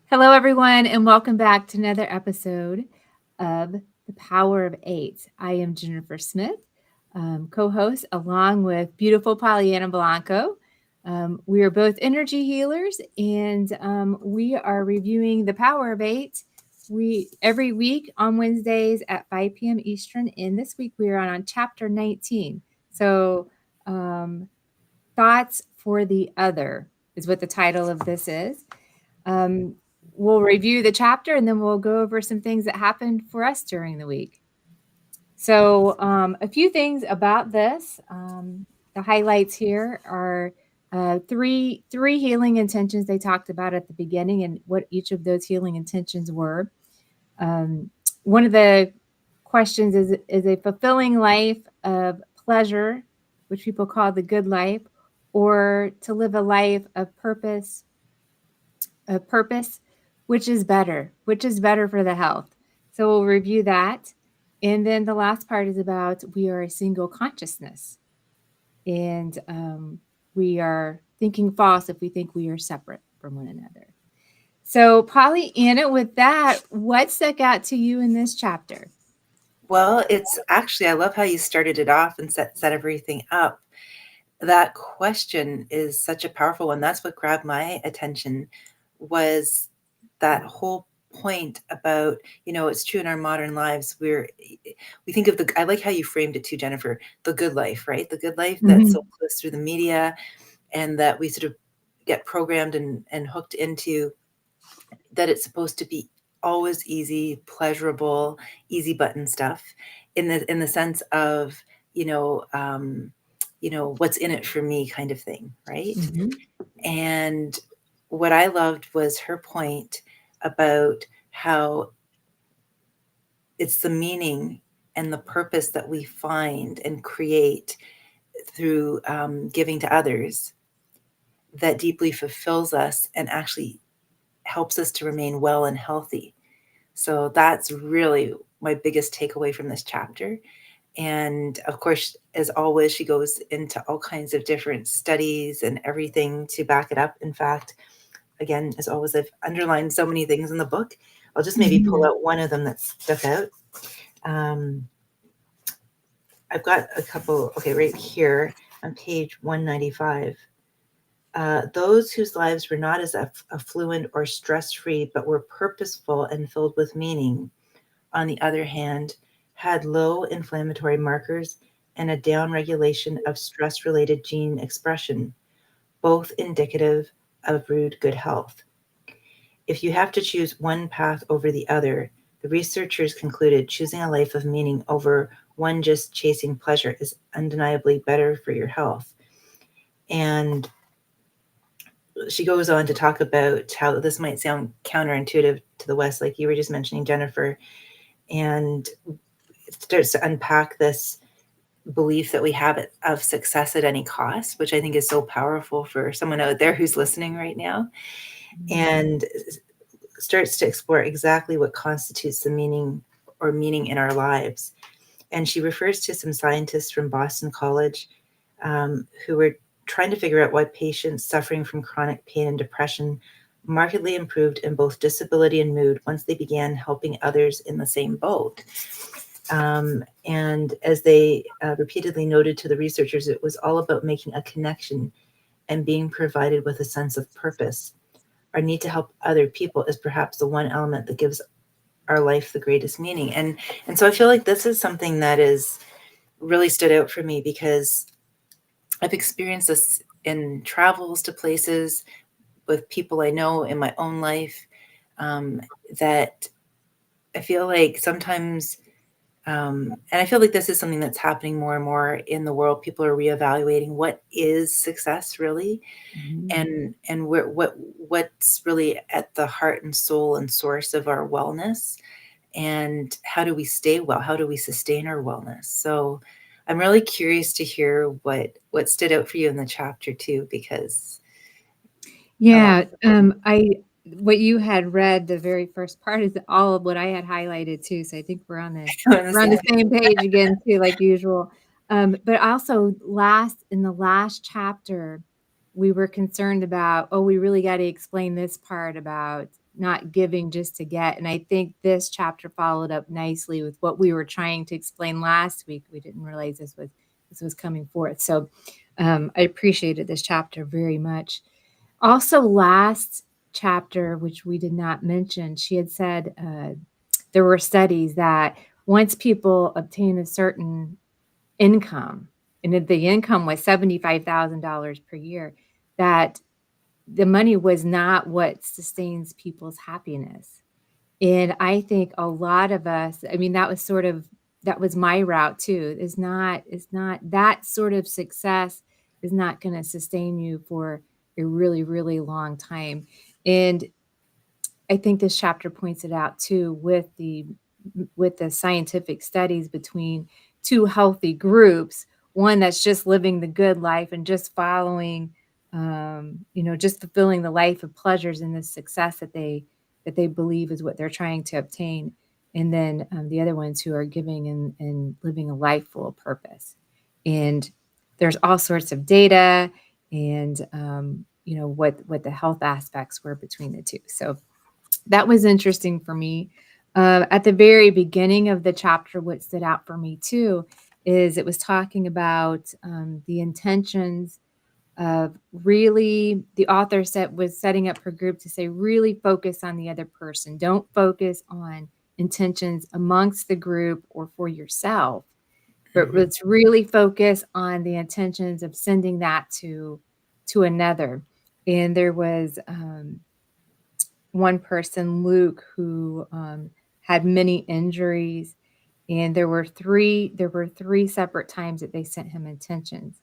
Hello, everyone, and welcome back to another episode of The Power of Eight. I am Jennifer Smith, co-host, along with beautiful Pollyanna Blanco. We are both energy healers, and we are reviewing The Power of Eight. We every week on Wednesdays at 5 p.m. Eastern, and this week we are on chapter 19. So, Thoughts for the Other is what the title of this is. Um, we'll review the chapter and then we'll go over some things that happened for us during the week. So, a few things about this. The highlights here are three healing intentions they talked about at the beginning and what each of those healing intentions were. One of the questions is a fulfilling life of pleasure, which people call the good life, or to live a life of purpose, which is better for the health. So we'll review that. And then the last part is about we are a single consciousness. And we are thinking false if we think we are separate from one another. So, Pollyanna, with that, what stuck out to you in this chapter? Well, it's actually, I love how you started it off and set everything up. That question is such a powerful one. That's what grabbed my attention, was that whole point about, it's true in our modern lives. We think of I like how you framed it too, Jennifer, the good life, right? The good life that's so close through the media, and that we sort of get programmed and hooked into, that it's supposed to be always easy, pleasurable, easy button stuff, in the sense of, what's in it for me kind of thing, right? Mm-hmm. And what I loved was her point about how it's the meaning and the purpose that we find and create through giving to others that deeply fulfills us and actually helps us to remain well and healthy. So that's really my biggest takeaway from this chapter. And of course, as always, she goes into all kinds of different studies and everything to back it up. In fact, again, as always, I've underlined so many things in the book. I'll just maybe pull out one of them that stuck out. I've got a couple, okay, right here on page 195. Those whose lives were not as affluent or stress-free, but were purposeful and filled with meaning, on the other hand, had low inflammatory markers and a downregulation of stress-related gene expression, both indicative of rude good health. If you have to choose one path over the other, the researchers concluded choosing a life of meaning over one just chasing pleasure is undeniably better for your health. And she goes on to talk about how this might sound counterintuitive to the West, like you were just mentioning, Jennifer, and it starts to unpack this belief that we have of success at any cost, which I think is so powerful for someone out there who's listening right now, and starts to explore exactly what constitutes the meaning in our lives. And she refers to some scientists from Boston College who were trying to figure out why patients suffering from chronic pain and depression markedly improved in both disability and mood once they began helping others in the same boat. And as they repeatedly noted to the researchers, it was all about making a connection and being provided with a sense of purpose. Our need to help other people is perhaps the one element that gives our life the greatest meaning. And so I feel like this is something that is really stood out for me, because I've experienced this in travels to places with people I know in my own life, that I feel like sometimes, and I feel like this is something that's happening more and more in the world. People are reevaluating what is success really, and what's really at the heart and soul and source of our wellness, and how do we stay well? How do we sustain our wellness? So I'm really curious to hear what stood out for you in the chapter too, because Yeah, what you had read, the very first part, is all of what I had highlighted too. So I think we're on the same page again too, like usual. But also in the last chapter, we were concerned about, we really got to explain this part about not giving just to get. And I think this chapter followed up nicely with what we were trying to explain last week. We didn't realize this was coming forth. So I appreciated this chapter very much. Also, last chapter, which we did not mention, she had said there were studies that once people obtain a certain income, and if the income was $75,000 per year, that the money was not what sustains people's happiness. And I think a lot of us, I mean, that was my route too. Is not that sort of success is not going to sustain you for a really, really long time. And I think this chapter points it out too with the scientific studies between two healthy groups, one that's just living the good life and just following, just fulfilling the life of pleasures and the success that they believe is what they're trying to obtain. And then the other ones who are giving and living a life full of purpose. And there's all sorts of data and, what the health aspects were between the two. So that was interesting for me. At the very beginning of the chapter, what stood out for me too is it was talking about the intentions of really, the author was setting up her group to say, really focus on the other person. Don't focus on intentions amongst the group or for yourself, but let's really focus on the intentions of sending that to another. And there was one person, Luke, who had many injuries, and there were three separate times that they sent him intentions.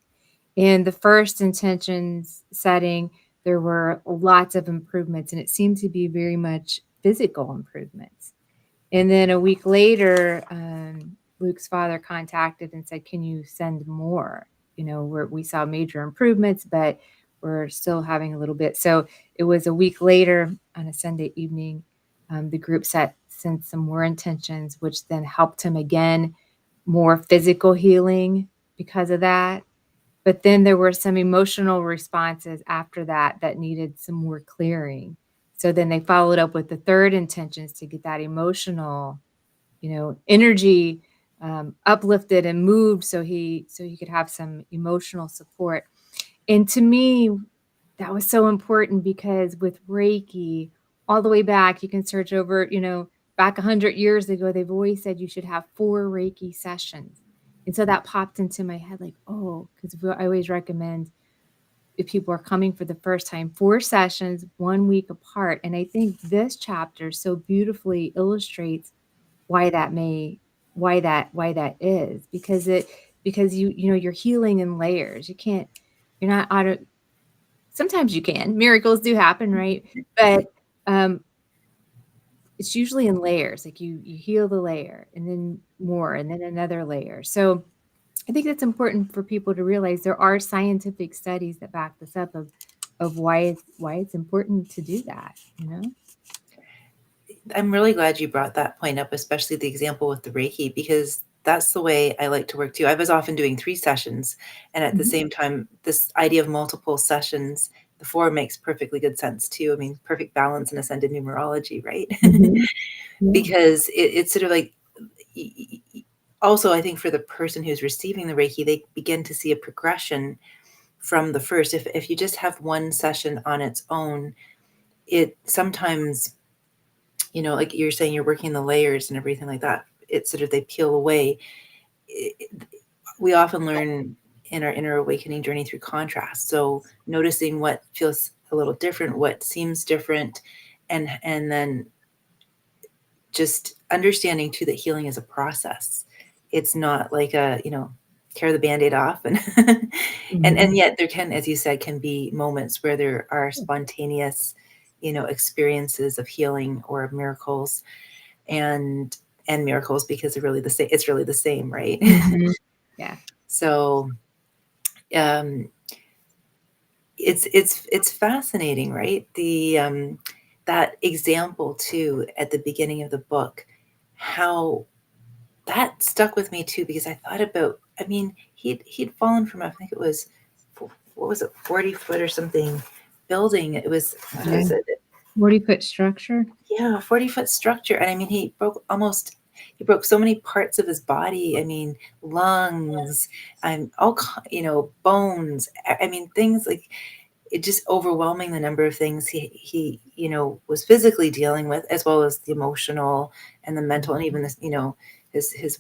In the first intentions setting, there were lots of improvements, and it seemed to be very much physical improvements. And then a week later, Luke's father contacted and said, "Can you send more? We saw major improvements, but we're still having a little bit." So it was a week later on a Sunday evening, the group sent some more intentions, which then helped him again, more physical healing because of that. But then there were some emotional responses after that needed some more clearing. So then they followed up with the third intentions to get that emotional, energy uplifted and moved so he could have some emotional support. And to me, that was so important because with Reiki, all the way back, you can search over, back 100 years ago, they've always said you should have 4 Reiki sessions. And so that popped into my head like, oh, because I always recommend if people are coming for the first time, 4 sessions, 1 week apart. And I think this chapter so beautifully illustrates why that is, because you're healing in layers. You're not sometimes you can, miracles do happen, right? But it's usually in layers. Like you heal the layer and then more and then another layer. So I think it's important for people to realize there are scientific studies that back this up of why it's important to do that, I'm really glad you brought that point up, especially the example with the Reiki, because that's the way I like to work too. I was often doing 3 sessions, and at the same time, this idea of multiple sessions, the 4 makes perfectly good sense too. I mean, perfect balance in ascended numerology, right? Yeah. Because it's sort of like, also, I think for the person who's receiving the Reiki, they begin to see a progression from the first. If you just have one session on its own, it sometimes, like you're saying, you're working the layers and everything like that. It's sort of, they peel away. We often learn in our inner awakening journey through contrast. So noticing what feels a little different, what seems different, and then just understanding too that healing is a process. It's not like tear the Band-Aid off, and and yet there can, as you said, can be moments where there are spontaneous, experiences of healing or of miracles, and miracles, because they're really the same. It's really the same, right? Yeah. So it's fascinating, right? The that example too at the beginning of the book, how that stuck with me too, because I thought about, I mean, he'd fallen from, I think it was, what was it, 40 foot or something building. It was, what is it? 40-foot structure. Yeah, 40-foot structure. And I mean, he broke so many parts of his body. I mean, lungs, and bones. I mean, things like it just overwhelming, the number of things he was physically dealing with, as well as the emotional and the mental, and even this, his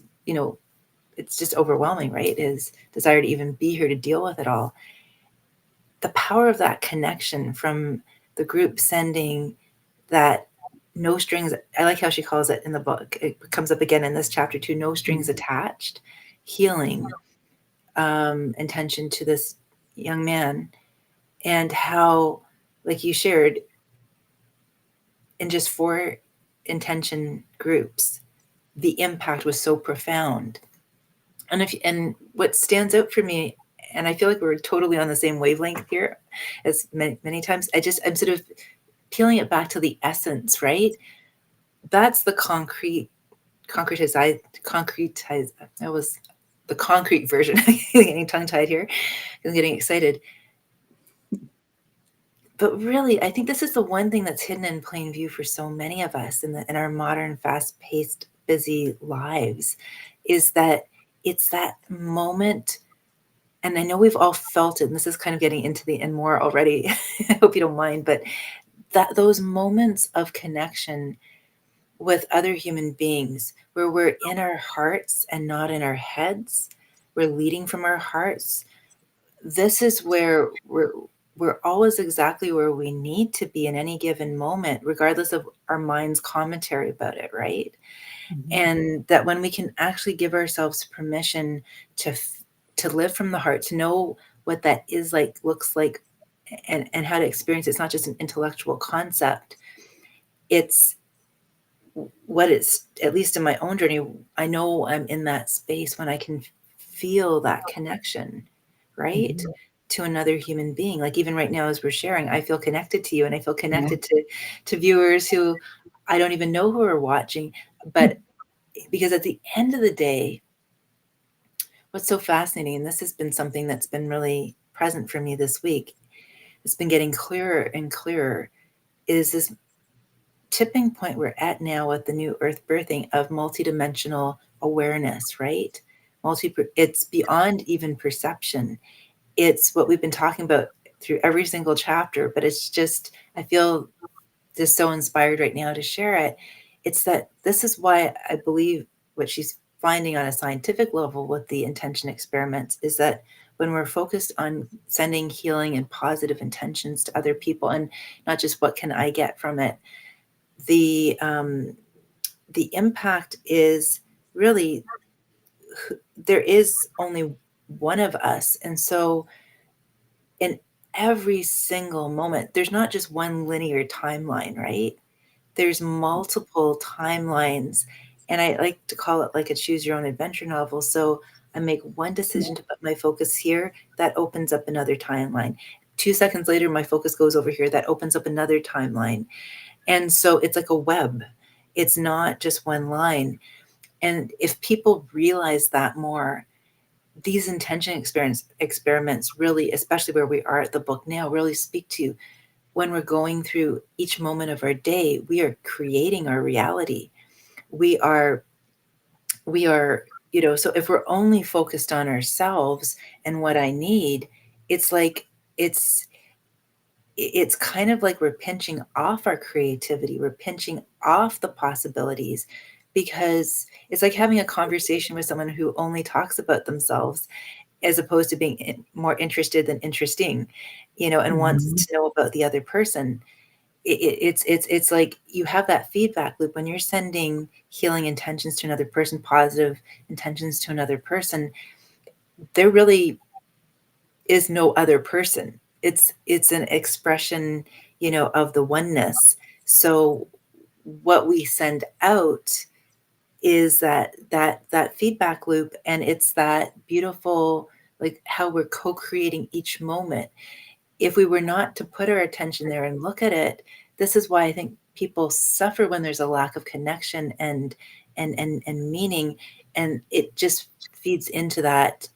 it's just overwhelming, right? His desire to even be here to deal with it all. The power of that connection from the group sending that no strings, I like how she calls it in the book, it comes up again in this chapter too, no strings attached, healing intention to this young man, and how, like you shared, in just 4 intention groups, the impact was so profound. And what stands out for me, and I feel like we're totally on the same wavelength here as many times, I'm sort of peeling it back to the essence, right? That's the concretize. That was the concrete version. Getting tongue tied here. I'm getting excited. But really, I think this is the one thing that's hidden in plain view for so many of us in our modern, fast-paced, busy lives, is that it's that moment. And I know we've all felt it, and this is kind of getting into the and more already. I hope you don't mind, but that those moments of connection with other human beings where we're in our hearts and not in our heads, we're leading from our hearts. This is where we're always exactly where we need to be in any given moment, regardless of our mind's commentary about it, right? And that when we can actually give ourselves permission to live from the heart, to know what that is like, looks like, and how to experience it. It's not just an intellectual concept. It's what it's, at least in my own journey, I know I'm in that space when I can feel that connection, right? To another human being. Like even right now, as we're sharing, I feel connected to you, and I feel connected to viewers who I don't even know who are watching. But because at the end of the day, what's so fascinating, and this has been something that's been really present for me this week, it's been getting clearer and clearer, is this tipping point we're at now with the new earth birthing of multidimensional awareness, right? It's beyond even perception. It's what we've been talking about through every single chapter, but it's just, I feel just so inspired right now to share it. It's that this is why I believe what she's finding on a scientific level with the intention experiments is that when we're focused on sending healing and positive intentions to other people, and not just what can I get from it, the impact is really, there is only one of us. And so in every single moment, there's not just one linear timeline, right? There's multiple timelines. And I like to call it like a choose your own adventure novel. So I make one decision to put my focus here, that opens up another timeline. 2 seconds later, my focus goes over here, that opens up another timeline. And so it's like a web. It's not just one line. And if people realize that more, these intention experiments really, especially where we are at the book now, really speak to when we're going through each moment of our day, we are creating our reality. We are, so if we're only focused on ourselves and what I need, it's like, it's, it's kind of like we're pinching off our creativity. We're pinching off the possibilities, because it's like having a conversation with someone who only talks about themselves as opposed to being more interested than interesting, and wants to know about the other person. It's like you have that feedback loop when you're sending healing intentions to another person, positive intentions to another person. There really is no other person. It's an expression, of the oneness. So what we send out is that feedback loop, and it's that beautiful, like how we're co-creating each moment. If we were not to put our attention there and look at it, this is why I think people suffer when there's a lack of connection and meaning, and it just feeds into that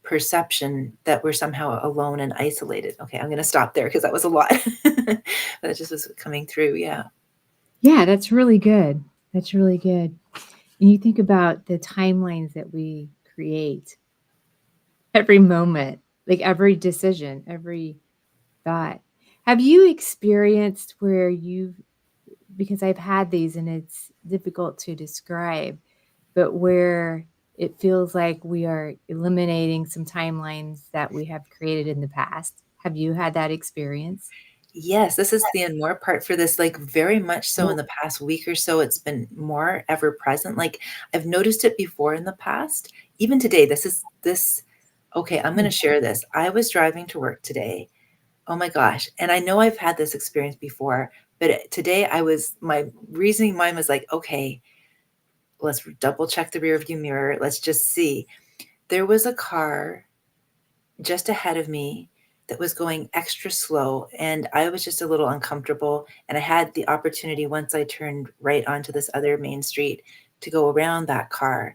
perception that we're somehow alone and isolated. Okay, I'm going to stop there because that was a lot. That just was coming through. Yeah. Yeah, that's really good. That's really good. And you think about the timelines that we create every moment, like every decision, every thought. Have you experienced where you've, because I've had these and it's difficult to describe, but where it feels like we are eliminating some timelines that we have created in the past? Have you had that experience? Yes, this is the and more part for this, like, very much so in the past week or so, it's been more ever present, like, I've noticed it before in the past. Even today, this okay, I'm gonna share this. I was driving to work today. Oh my gosh, and I know I've had this experience before, but today my reasoning mind was like, "Okay, let's double check the rear view mirror, let's just see." There was a car just ahead of me that was going extra slow, and I was just a little uncomfortable, and I had the opportunity once I turned right onto this other main street to go around that car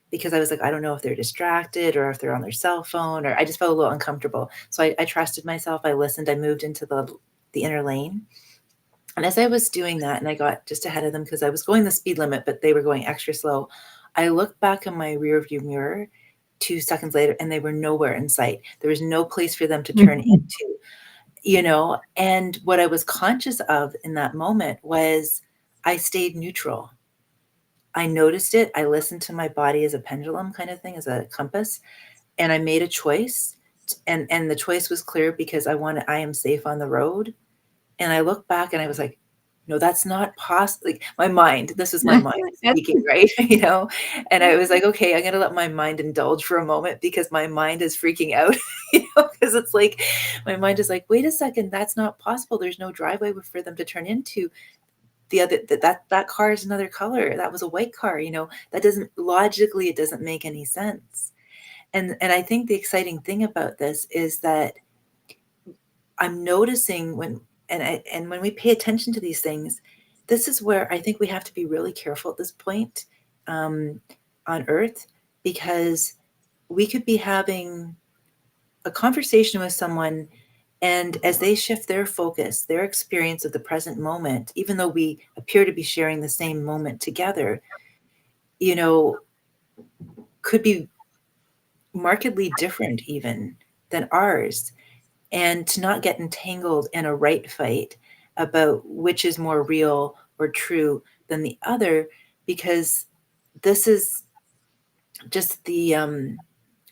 because I was like, I don't know if they're distracted or if they're on their cell phone, or I just felt a little uncomfortable. So I trusted myself. I listened. I moved into the inner lane. And as I was doing that, and I got just ahead of them because I was going the speed limit, but they were going extra slow, I looked back in my rear view mirror 2 seconds later, and they were nowhere in sight. There was no place for them to turn Mhm. into, and what I was conscious of in that moment was I stayed neutral. I noticed it. I listened to my body as a pendulum kind of thing, as a compass, and I made a choice. And the choice was clear because I am safe on the road. And I looked back and I was like, no, that's not possible. Like my mind, this is my mind speaking, right? And I was like, okay, I'm going to let my mind indulge for a moment because my mind is freaking out, because it's like, my mind is like, wait a second, that's not possible. There's no driveway for them to turn into. The other, that car is another color. That was a white car, that doesn't logically, it doesn't make any sense. And I think the exciting thing about this is that I'm noticing and when we pay attention to these things, this is where I think we have to be really careful at this point, um, on Earth, because we could be having a conversation with someone, and as they shift their focus, their experience of the present moment, even though we appear to be sharing the same moment together, you know, could be markedly different even than ours. And to not get entangled in a right fight about which is more real or true than the other, because this is just the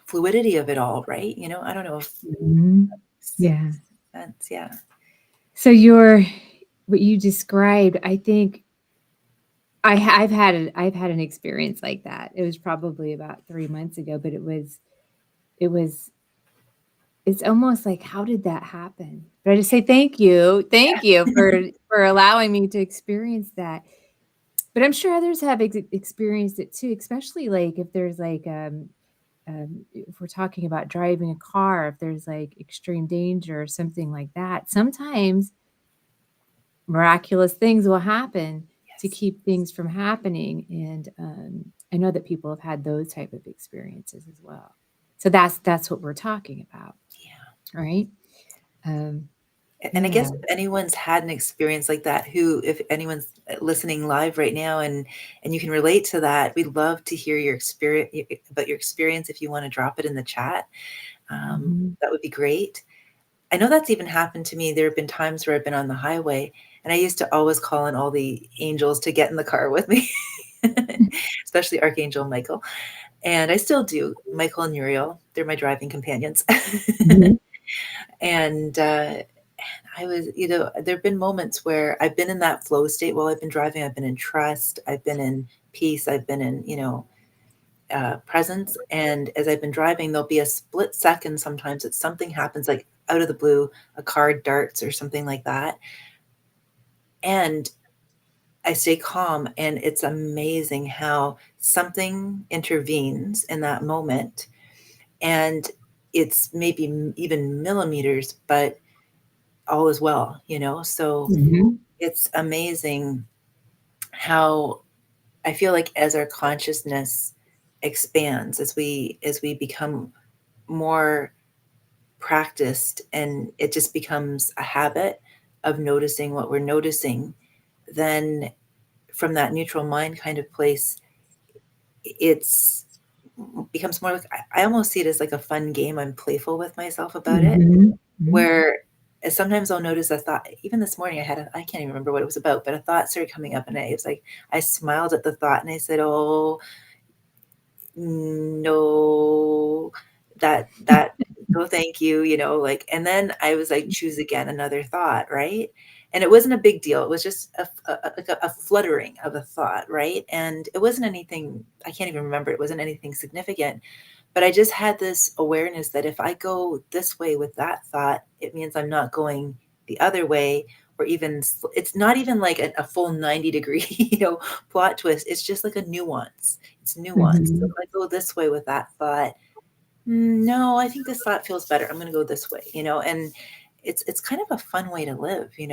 fluidity of it all, right? I don't know if Mhm. that Yeah. makes sense. Yeah. So what you described, I think I've had an experience like that. It was probably about 3 months ago, but it was it's almost like, how did that happen? But I just say thank you for allowing me to experience that. But I'm sure others have experienced it too, especially like if there's like if we're talking about driving a car, if there's like extreme danger or something like that. Sometimes miraculous things will happen to Yes. keep things from happening, and, I know that people have had those type of experiences as well. So that's what we're talking about, Yeah. right? Um, And I yeah. guess if anyone's had an experience like that, if anyone's listening live right now, and you can relate to that, we'd love to hear your experience about your experience. If you want to drop it in the chat, Mhm. that would be great. I know that's even happened to me. There have been times where I've been on the highway, and I used to always call in all the angels to get in the car with me, especially Archangel Michael. And I still do. Michael and Uriel, they're my driving companions. Mhm. And there have been moments where I've been in that flow state while I've been driving. I've been in trust, I've been in peace, I've been in, presence. And as I've been driving, there'll be a split second sometimes that something happens, like out of the blue, a car darts or something like that. And I stay calm, and it's amazing how something intervenes in that moment. And it's maybe even millimeters, but all is well. So Mhm. it's amazing how I feel like as our consciousness expands, as we become more practiced and it just becomes a habit of noticing what we're noticing, then from that neutral mind kind of place, it's becomes more like I almost see it as like a fun game. I'm playful with myself about it, where sometimes I'll notice a thought. Even this morning, I can't even remember what it was about, but a thought started coming up, and it was like I smiled at the thought, and I said, "Oh no, that no, thank you," like. And then I was like, choose again another thought, right? And it wasn't a big deal. It was just a fluttering of a thought, right? And it wasn't anything. I can't even remember. It wasn't anything significant. But I just had this awareness that if I go this way with that thought, it means I'm not going the other way, or even it's not even like a full 90-degree, plot twist. It's just like a nuance. It's nuance. So if I go this way with that thought, no, I think this thought feels better. I'm going to go this way, and it's kind of a fun way to live, It,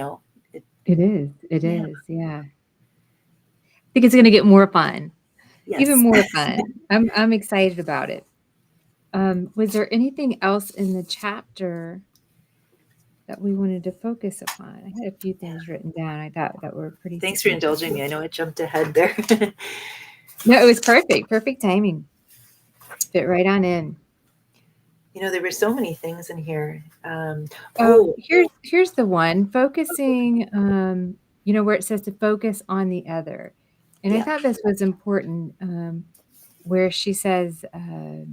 It is. It yeah. is. Yeah. I think it's going to get more fun, even Yes. more fun. I'm excited about it. Was there anything else in the chapter that we wanted to focus upon? I had a few things written down. I thought that were pretty Thanks for significant. indulging me. I know I jumped ahead there. No, it was perfect. Perfect timing. Fit right on in. There were so many things in here. Oh, here's the one focusing, where it says to focus on the other. And I Yeah. thought this was important, where she says, I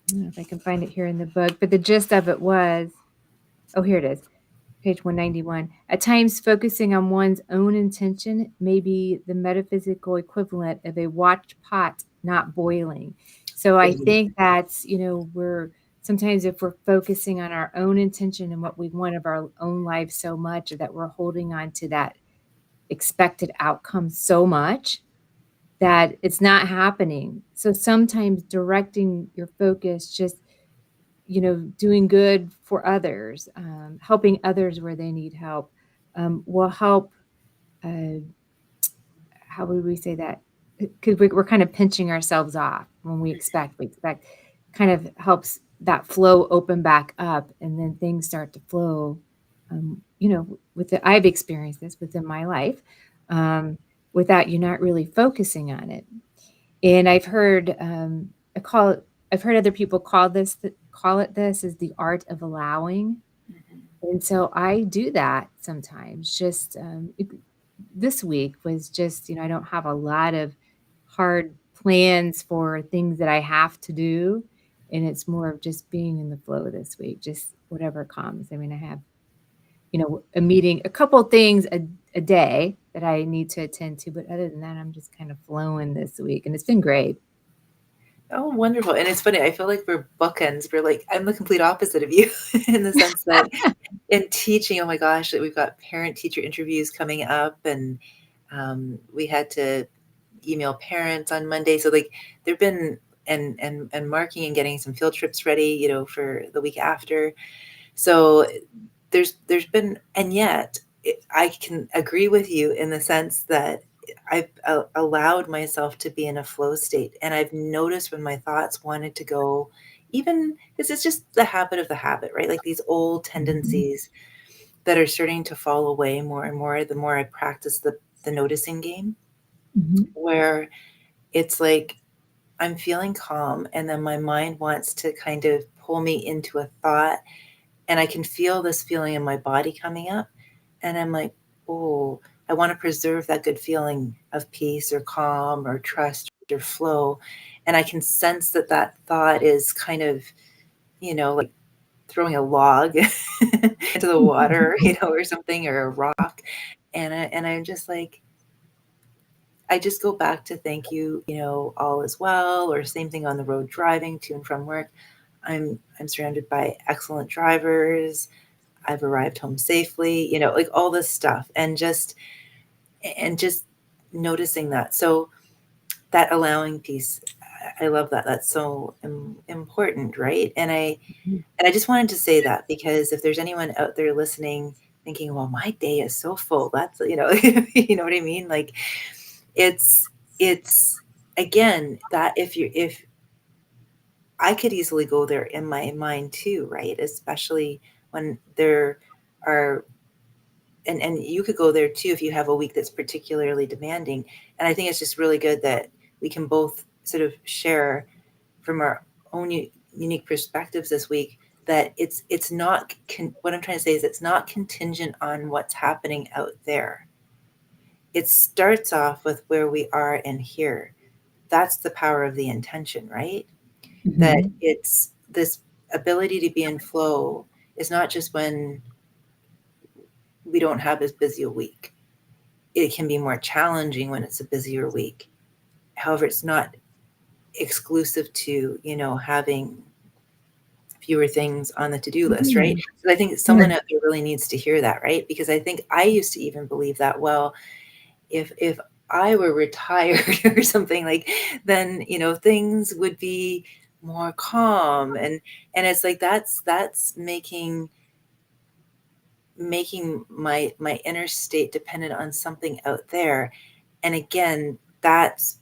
don't know if I can find it here in the book, but the gist of it was, oh, here it is, page 191. At times, focusing on one's own intention may be the metaphysical equivalent of a watched pot not boiling. So I think that's, we're sometimes if we're focusing on our own intention and what we want of our own life so much that we're holding on to that expected outcome so much that it's not happening. So sometimes directing your focus, just, doing good for others, helping others where they need help, will help. Uh, how would we say that? Because we're kind of pinching ourselves off when we expect, kind of helps that flow open back up, and then things start to flow. I've experienced this within my life, without you not really focusing on it. And I've heard other people call it this is the art of allowing. And so I do that sometimes. Just this week was just, I don't have a lot of hard plans for things that I have to do. And it's more of just being in the flow this week, just whatever comes. I mean, I have, a meeting, a couple of things a day that I need to attend to. But other than that, I'm just kind of flowing this week. And it's been great. Oh, wonderful. And it's funny. I feel like we're bookends. We're like, I'm the complete opposite of you in the sense that in teaching, oh my gosh, that we've got parent teacher interviews coming up, and we had to email parents on Monday. So like there've been and marking and getting some field trips ready, for the week after. So there's been, and yet I can agree with you in the sense that I've allowed myself to be in a flow state, and I've noticed when my thoughts wanted to go, even because it's just the habit of the habit, right? Like these old tendencies that are starting to fall away more and more the more I practice the noticing game, where it's like I'm feeling calm, and then my mind wants to kind of pull me into a thought, and I can feel this feeling in my body coming up. And I'm like, oh, I want to preserve that good feeling of peace or calm or trust or flow. And I can sense that thought is kind of, like throwing a log into the water, or something, or a rock. And I'm just like, I just go back to thank you, all is well, or same thing on the road driving to and from work. I'm surrounded by excellent drivers. I've arrived home safely, like all this stuff, and just noticing that. So that allowing piece, I love that. That's so important, right? And I just wanted to say that, because if there's anyone out there listening thinking, well, my day is so full, that's, you know what I mean? Like it's again, that if I could easily go there in my mind too, right? Especially when there are, and you could go there too if you have a week that's particularly demanding. And I think it's just really good that we can both sort of share from our own unique perspectives this week, that it's not what I'm trying to say is it's not contingent on what's happening out there. It starts off with where we are and here. That's the power of the intention, right? That Mhm. it's this ability to be in flow is not just when we don't have as busy a week. It can be more challenging when it's a busier week. However, it's not exclusive to, having fewer things on the to-do list, right? Mhm. So I think Yeah. someone out there really needs to hear that, right? Because I think I used to even believe that, well, if I were retired or something, like, then, things would be more calm. And it's like that's making my inner state dependent on something out there. And again, that's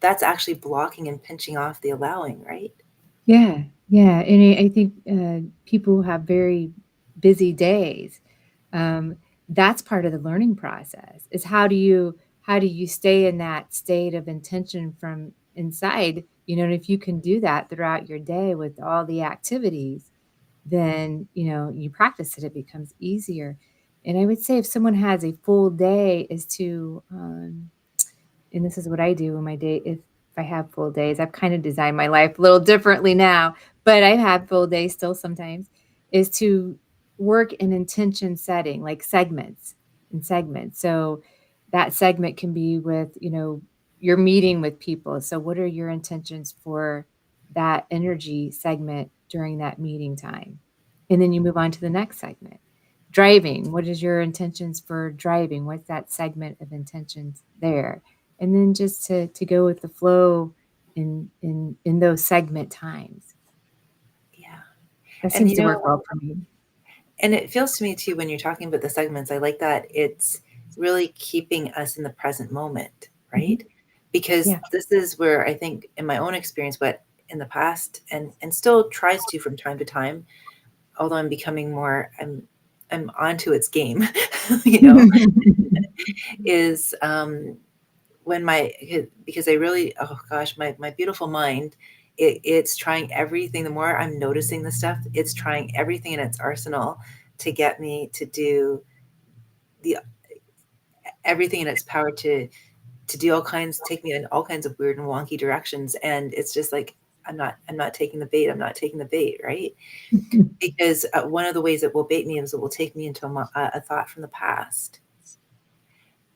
actually blocking and pinching off the allowing, right? Yeah, yeah, and I think, people who have very busy days, um, that's part of the learning process, is how do you stay in that state of intention from inside, and if you can do that throughout your day with all the activities, then, you practice it, it becomes easier, and I would say if someone has a full day is to, and this is what I do in my day if I have full days. I've kind of designed my life a little differently now, but I have full days still sometimes, is to work in intention setting, like segments and segments. So that segment can be with, you're meeting with people. So what are your intentions for that energy segment during that meeting time? And then you move on to the next segment. Driving, what is your intentions for driving? What's that segment of intentions there? And then just to go with the flow in those segment times. Yeah. That And seems to work well for me. and it feels to me too, when you're talking about the segments, I like that it's really keeping us in the present moment, Mhm. right? Because Yeah. this is where I think, in my own experience, but in the past, and still tries to from time to time, although I'm onto its game, you know, is when because I really, oh gosh, my beautiful mind, it's trying everything. The more I'm noticing the stuff, it's trying everything in its arsenal to get me to do the everything in its power to do take me in all kinds of weird and wonky directions. And it's just like, I'm not taking the bait. I'm not taking the bait, right? Because one of the ways it will bait me is it will take me into a thought from the past.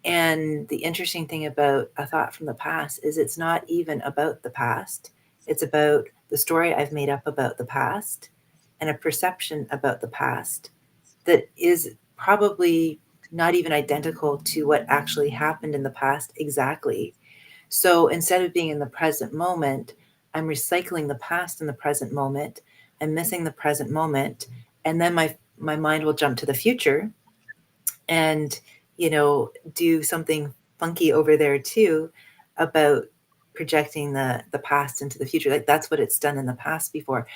And the interesting thing about a thought from the past is it's not even about the past. It's about the story I've made up about the past and a perception about the past that is probably not even identical to what actually happened in the past exactly. So instead of being in the present moment, I'm recycling the past in the present moment. I'm missing the present moment. And then my mind will jump to the future and, do something funky over there too, about projecting the past into the future. Like, that's what it's done in the past before.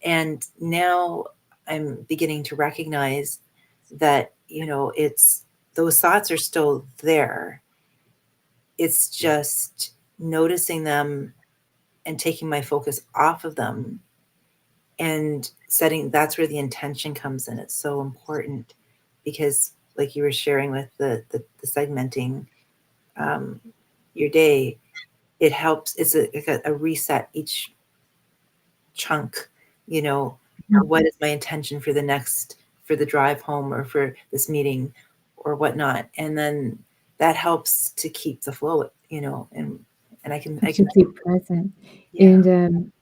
And now I'm beginning to recognize that, it's those thoughts are still there. It's just noticing them and taking my focus off of them and setting, that's where the intention comes in. It's so important because, like you were sharing with the segmenting, um, your day, it helps. It's a reset each chunk, you know, what is my intention for for the drive home or for this meeting or whatnot. And then that helps to keep the flow, and I Helps you can, keep present. yeah, And,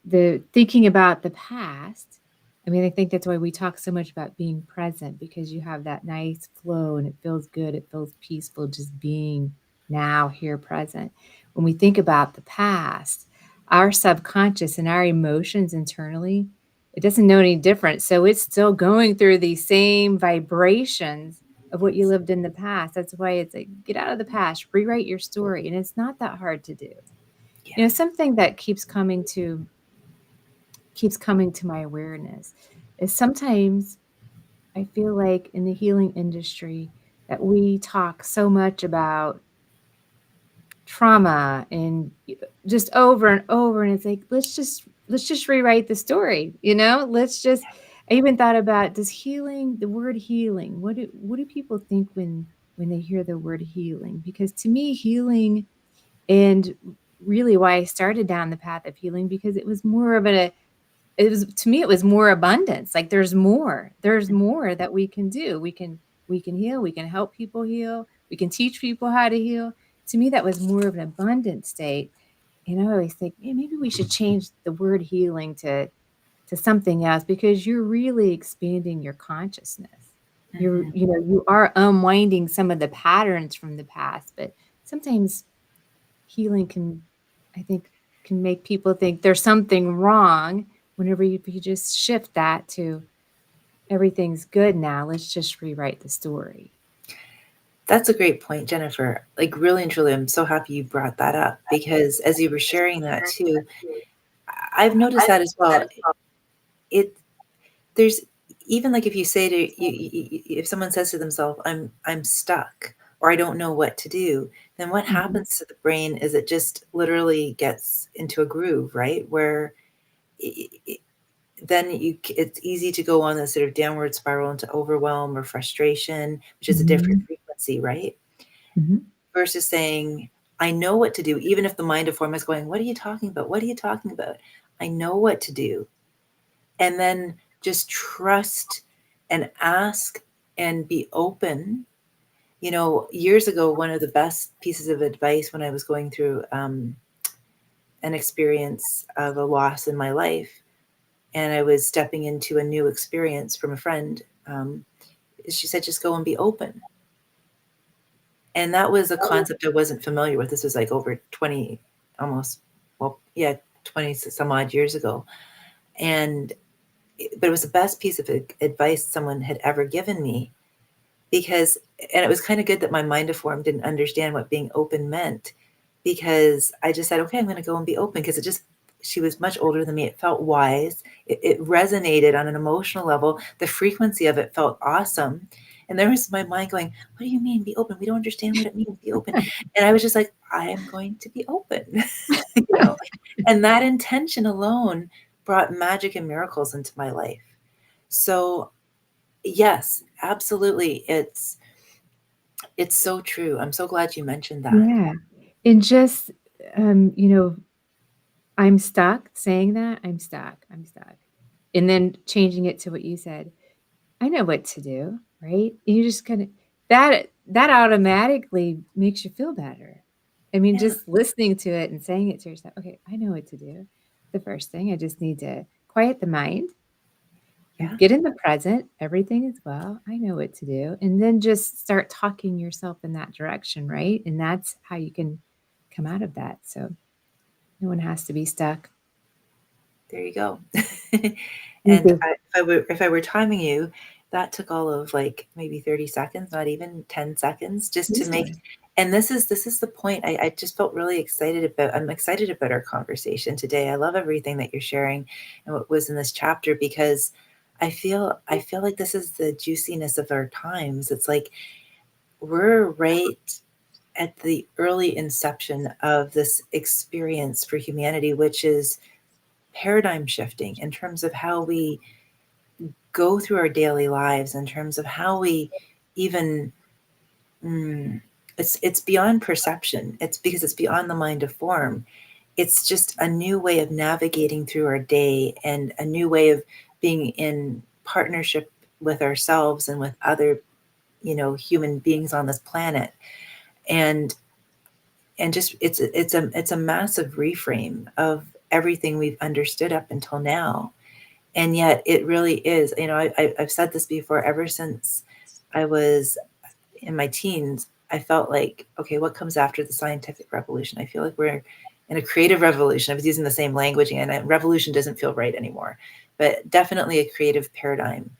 the thinking about the past, I mean, I think that's why we talk so much about being present because you have that nice flow and it feels good. It feels peaceful just being now here present. When we think about the past, our subconscious and our emotions internally, it doesn't know any different. So it's still going through these same vibrations of what you lived in the past. That's why it's like, get out of the past, rewrite your story. And it's not that hard to do. You know, something that keeps coming to my awareness is sometimes I feel like in the healing industry that we talk so much about trauma and just over and over, and it's like, let's just rewrite the story, you know? Let's just I even thought about, does healing the word healing, what do people think when they hear the word healing? Because to me, healing, and really why I started down the path of healing, because it was more of it was, to me, it was more abundance. Like there's more that we can do. We can heal, we can help people heal, we can teach people how to heal. To me, that was more of an abundant state. And I always think, "Hey, maybe we should change the word healing to something else, because you're really expanding your consciousness. You're, you know, you are unwinding some of the patterns from the past, but sometimes healing can, I think, can make people think there's something wrong whenever you just shift that to everything's good now. Let's just rewrite the story. That's a great point, Jennifer. Like, really and truly, I'm so happy you brought that up, because as you were sharing that too, I've noticed that as well. It there's even like if you say to if someone says to themselves, I'm stuck, or I don't know what to do, then what Mhm. happens to the brain is it just literally gets into a groove, right? Where then it's easy to go on this sort of downward spiral into overwhelm or frustration, which is a different Mhm. frequency, right? Mhm. Versus saying, I know what to do, even if the mind of form is going, what are you talking about? What are you talking about? I know what to do. And then just trust and ask and be open. You know, years ago, one of the best pieces of advice when I was going through an experience of a loss in my life, and I was stepping into a new experience from a friend, she said, just go and be open. And that was a concept I wasn't familiar with. This was like over 20, almost, well, yeah, 20 some odd years ago. And, but it was the best piece of advice someone had ever given me, because, and it was kind of good that my mind of form didn't understand what being open meant, because I just said, okay, I'm going to go and be open, because it just, she was much older than me. It felt wise. It resonated on an emotional level. The frequency of it felt awesome. And there was my mind going, what do you mean be open? We don't understand what it means, be open. And I was just like, I am going to be open, you know, and that intention alone brought magic and miracles into my life. So yes, absolutely. It's so true. I'm so glad you mentioned that. Yeah. And just, you know, I'm stuck, saying that, I'm stuck, I'm stuck. And then changing it to what you said, I know what to do, right? You just kind of, that automatically makes you feel better. I mean, Yeah, just listening to it and saying it to yourself, okay, I know what to do. The first thing, I just need to quiet the mind, yeah. get in the present, everything is well, I know what to do. And then just start talking yourself in that direction, right? And that's how you can come out of that. So no one has to be stuck. There you go. Thank And you. if I were timing you, that took all of like maybe 30 seconds, not even 10 seconds, just to make, and this is the point I just felt really excited about. I'm excited about our conversation today. I love everything that you're sharing and what was in this chapter, because I feel like this is the juiciness of our times. It's like we're right at the early inception of this experience for humanity, which is paradigm shifting in terms of how we go through our daily lives, in terms of how we even it's beyond perception. It's because it's beyond the mind of form. It's just a new way of navigating through our day, and a new way of being in partnership with ourselves and with other, you know, human beings on this planet. And just it's a massive reframe of everything we've understood up until now. And yet it really is, you know, I've said this before, ever since I was in my teens, I felt like, okay, what comes after the scientific revolution? I feel like we're in a creative revolution. I was using the same language, and revolution doesn't feel right anymore, but definitely a creative paradigm,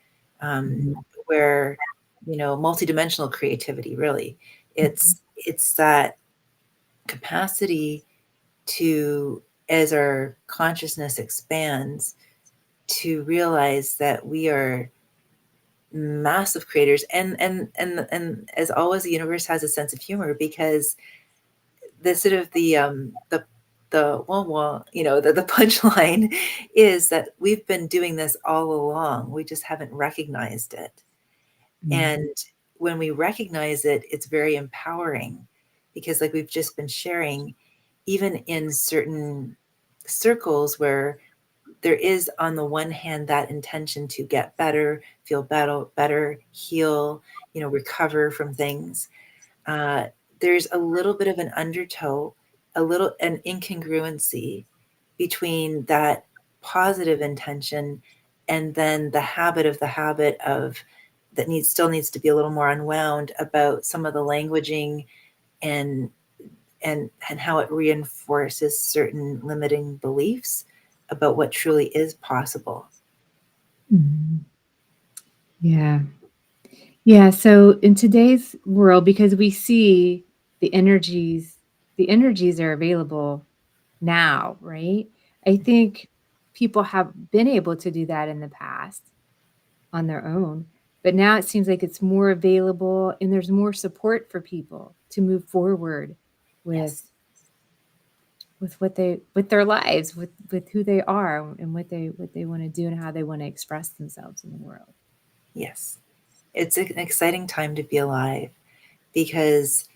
Mhm. where, you know, multidimensional creativity, really. It's that capacity to, as our consciousness expands, to realize that we are massive creators, and as always, the universe has a sense of humor, because the sort of the well, the punchline is that we've been doing this all along. We just haven't recognized it. And when we recognize it, it's very empowering, because, like we've just been sharing, even in certain circles where there is, on the one hand, that intention to get better, feel better, heal, recover from things. There's a little bit of an undertow, an incongruency between that positive intention and then the habit of that still needs to be a little more unwound about some of the languaging and how it reinforces certain limiting beliefs about what truly is possible. Yeah. Yeah. So in today's world, because we see the energies are available now, right? I think people have been able to do that in the past on their own, but now it seems like it's more available, and there's more support for people to move forward with Yes. with their lives, with who they are, and what they want to do, and how they want to express themselves in the world. Yes. It's an exciting time to be alive, because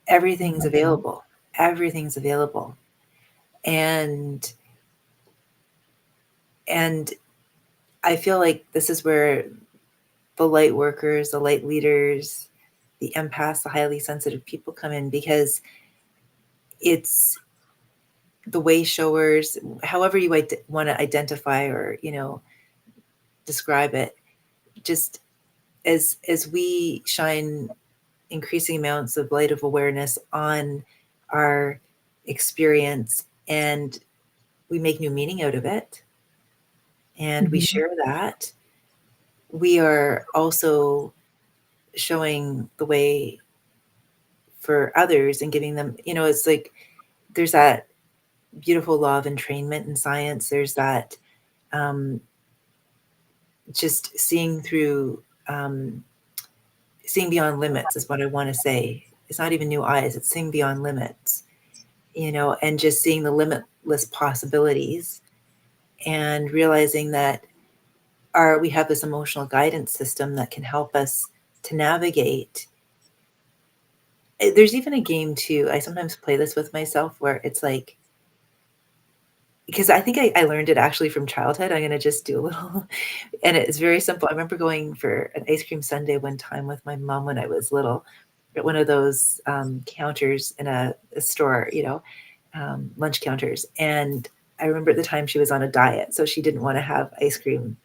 everything's available. Everything's available. And I feel like this is where the light workers, the light leaders, the empaths, the highly sensitive people come in, because it's the way showers, however you want to identify or, describe it, just as we shine increasing amounts of light of awareness on our experience, and we make new meaning out of it, and we share that, we are also showing the way for others and giving them, it's like there's that beautiful law of entrainment in science. There's that just seeing through, seeing beyond limits is what I want to say. It's not even new eyes, it's seeing beyond limits, and just seeing the limitless possibilities, and realizing that we have this emotional guidance system that can help us to navigate. There's even a game too. I sometimes play this with myself, where it's like, because I think I learned it actually from childhood. I'm going to just do a little, and it's very simple. I remember going for an ice cream sundae one time with my mom when I was little, at one of those counters in a store, lunch counters. And I remember at the time she was on a diet, so she didn't want to have ice cream.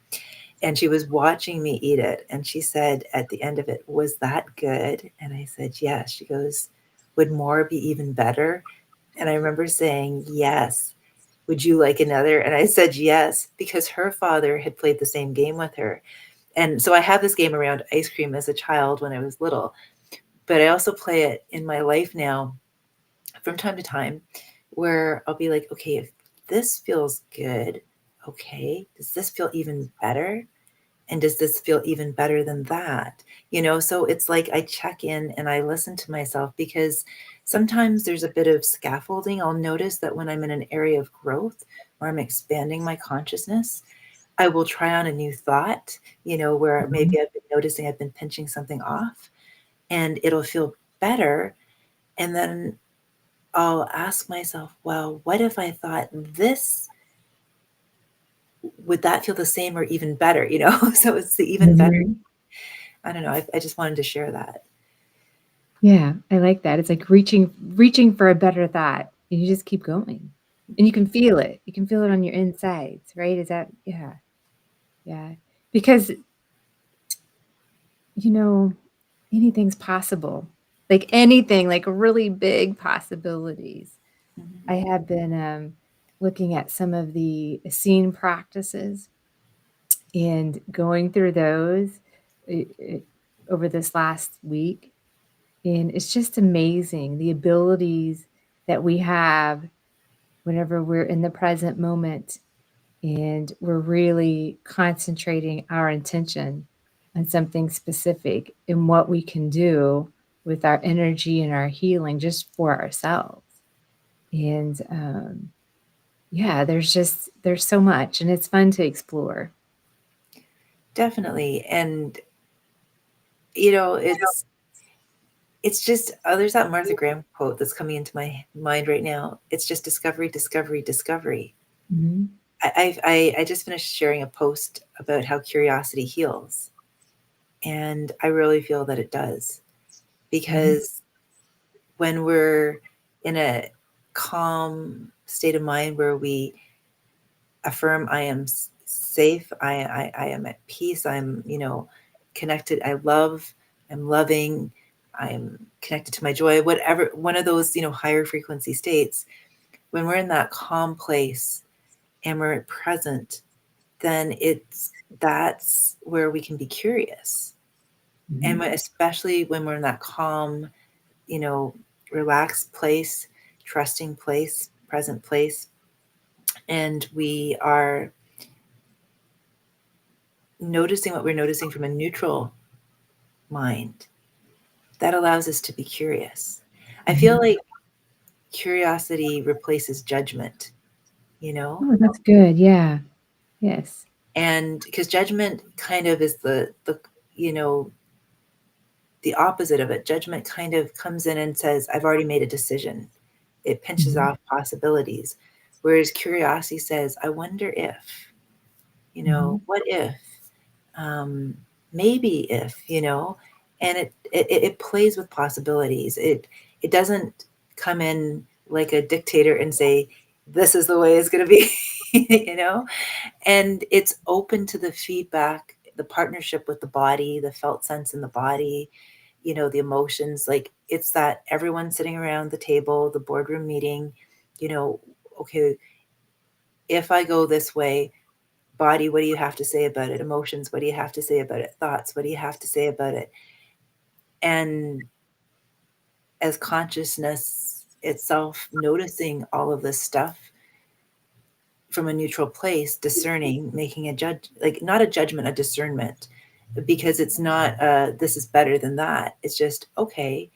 And she was watching me eat it. And she said at the end of it, "Was that good?" And I said, "Yes." She goes, "Would more be even better?" And I remember saying, "Yes. Would you like another?" And I said, "Yes," because her father had played the same game with her. And so I have this game around ice cream as a child when I was little, but I also play it in my life now from time to time, where I'll be like, okay, if this feels good, okay, does this feel even better? And does this feel even better than that? So it's like I check in and I listen to myself, because sometimes there's a bit of scaffolding. I'll notice that when I'm in an area of growth where I'm expanding my consciousness, I will try on a new thought, where maybe I've been noticing I've been pinching something off, and it'll feel better. And then I'll ask myself, well, what if I thought this? Would that feel the same or even better? So it's the even better. I don't know. I just wanted to share that. Yeah, I like that. It's like reaching for a better thought, and you just keep going, and you can feel it. You can feel it on your insides, right? Is that, yeah, yeah. Because anything's possible. Like anything, like really big possibilities. Mm-hmm. I have been looking at some of the scene practices and going through those over this last week. And it's just amazing the abilities that we have whenever we're in the present moment and we're really concentrating our intention on something specific and what we can do with our energy and our healing just for ourselves. And yeah, there's so much, and it's fun to explore. Definitely. And it's just there's that Martha Graham quote that's coming into my mind right now. It's just discovery, discovery, discovery. Mm-hmm. I just finished sharing a post about how curiosity heals, and I really feel that it does, because when we're in a calm state of mind where we affirm, I am safe, I am at peace, I'm connected, I'm loving, I'm connected to my joy, whatever one of those higher frequency states. When we're in that calm place and we're present, then that's where we can be curious. And especially when we're in that calm, relaxed place, trusting place, present place, and we are noticing what we're noticing from a neutral mind, that allows us to be curious. I feel like curiosity replaces judgment, Oh, that's good. Yeah. Yes. and because judgment kind of is you know the opposite of it. Judgment kind of comes in and says, I've already made a decision. It pinches off possibilities. Whereas curiosity says, I wonder if, what if, maybe if, and it plays with possibilities. It doesn't come in like a dictator and say, this is the way it's going to be, and it's open to the feedback, the partnership with the body, the felt sense in the body, the emotions. Like, it's that everyone sitting around the table, the boardroom meeting, okay, if I go this way, body, what do you have to say about it? Emotions, what do you have to say about it? Thoughts, what do you have to say about it? And as consciousness itself noticing all of this stuff from a neutral place, discerning, making a judge, like not a judgment, a discernment, because it's not this is better than that. It's just, okay,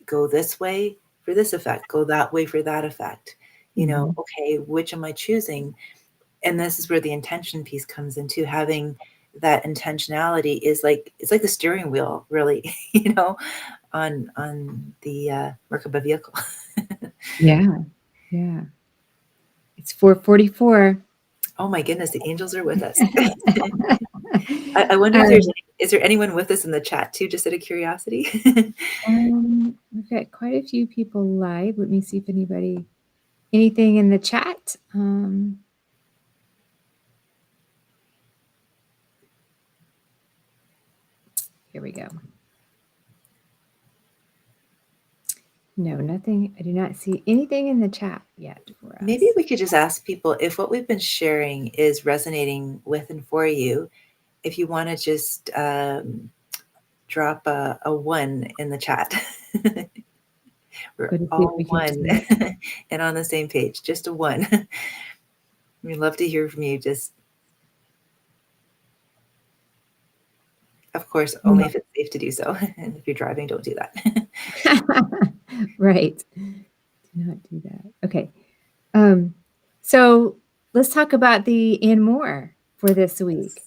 go this way for this effect, go that way for that effect. Okay, which am I choosing? And this is where the intention piece comes into. Having that intentionality is like, it's like the steering wheel, really, on the Merkaba vehicle. Yeah. Yeah. It's 4:44. Oh my goodness, the angels are with us. I wonder if is there anyone with us in the chat too, just out of curiosity? We've got quite a few people live. Let me see if anything in the chat. Here we go. No, nothing. I do not see anything in the chat yet for us. Maybe we could just ask people if what we've been sharing is resonating with and for you. If you want to just drop a 1 in the chat. We're all one and on the same page. Just a 1. We'd love to hear from you. Just, of course, only if it's safe to do so. And if you're driving, don't do that. Right. Do not do that. Okay. So let's talk about the and more for this week.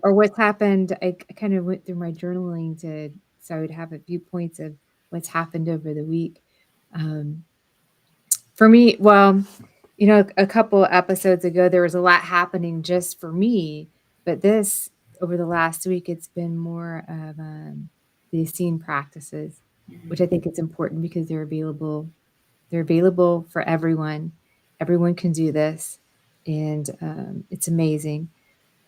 Or what's happened. I kind of went through my journaling so I would have a few points of what's happened over the week. For me, well, a couple episodes ago, there was a lot happening just for me, but over the last week, it's been more of the scene practices, which I think it's important because they're available. They're available for everyone. Everyone can do this, and it's amazing.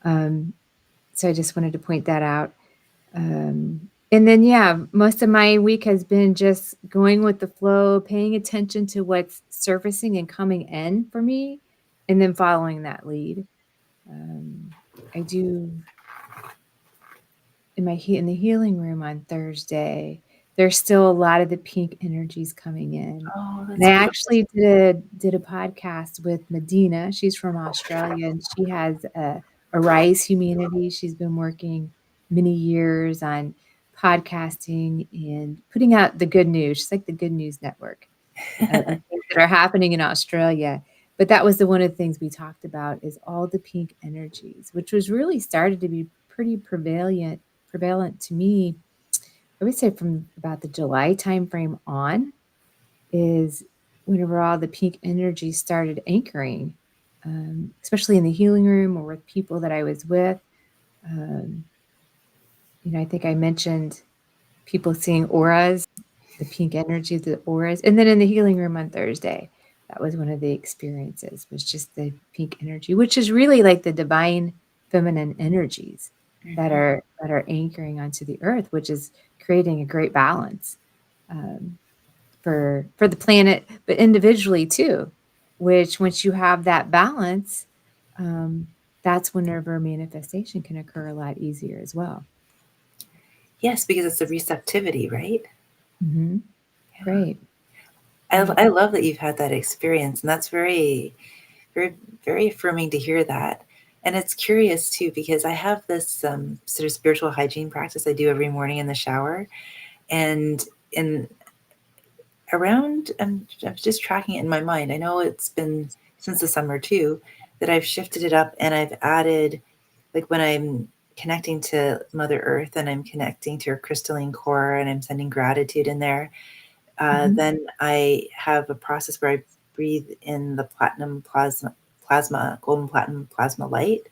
So I just wanted to point that out. And then, yeah, most of my week has been just going with the flow, paying attention to what's surfacing and coming in for me, and then following that lead. I do in the healing room on Thursday. there's still a lot of the pink energies coming in. Oh, And I that's beautiful. actually did a podcast with Medina. She's from Australia, and she has a Rise Humanity. She's been working many years on podcasting and putting out the good news. She's like the Good News Network of things that are happening in Australia. But that was one of the things we talked about is all the pink energies, which was really started to be pretty prevalent to me. I would say from about the July timeframe on is whenever all the pink energy started anchoring, especially in the healing room or with people that I was with. Um, I think I mentioned people seeing auras, the pink energy, the auras, and then in the healing room on Thursday, that was one of the experiences. Was just the pink energy, which is really like the divine feminine energies that are anchoring onto the earth, which is creating a great balance. For the planet, but individually too, which once you have that balance, that's whenever manifestation can occur a lot easier as well. Yes, because it's the receptivity, right? Mm-hmm. Yeah. Right. I love that you've had that experience, and that's very, very, very affirming to hear that. And it's curious too, because I have this sort of spiritual hygiene practice I do every morning in the shower, and in around, I'm just tracking it in my mind. I know it's been since the summer too that I've shifted it up, and I've added, like when I'm connecting to Mother Earth and I'm connecting to her crystalline core and I'm sending gratitude in there. Then I have a process where I breathe in the golden platinum plasma light,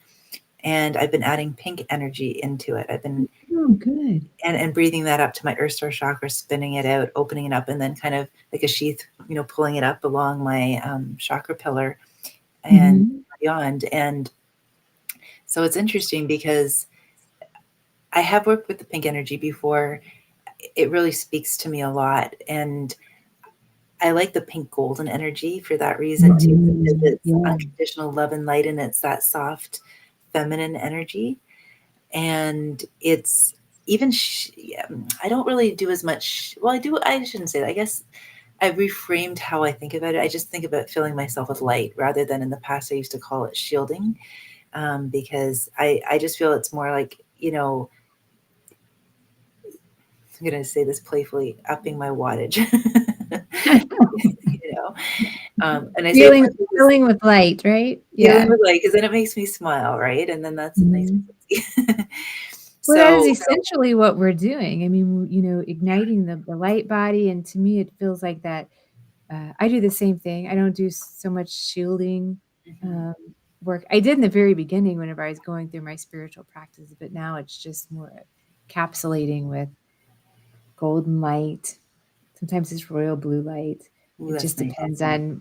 and I've been adding pink energy into it. I've been good. And breathing that up to my earth star chakra, spinning it out, opening it up, and then kind of like a sheath, pulling it up along my chakra pillar and beyond. And so it's interesting because I have worked with the pink energy before. It really speaks to me a lot. And I like the pink golden energy for that reason too, because it's unconditional love and light, and it's that soft feminine energy. And it's even, I don't really do as much. Well, I shouldn't say that. I guess I've reframed how I think about it. I just think about filling myself with light rather than in the past, I used to call it shielding, because I just feel it's more like, I'm going to say this playfully, upping my wattage. And I say feeling with light, right? Feeling with light, because then it makes me smile, right? And then that's nice. Well, that is essentially what we're doing. I mean, igniting the light body, and to me, it feels like that. I do the same thing. I don't do so much shielding work. I did in the very beginning whenever I was going through my spiritual practice, but now it's just more encapsulating with golden light. Sometimes it's royal blue light. It just depends on,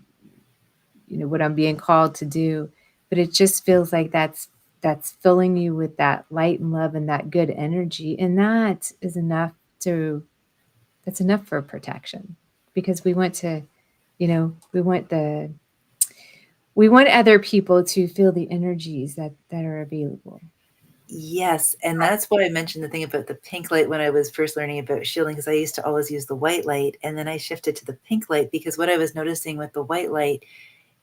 what I'm being called to do. But it just feels like that's filling you with that light and love and that good energy. And that is enough that's enough for protection, because we want to, we want other people to feel the energies that are available. Yes, and that's why I mentioned the thing about the pink light when I was first learning about shielding, because I used to always use the white light, and then I shifted to the pink light, because what I was noticing with the white light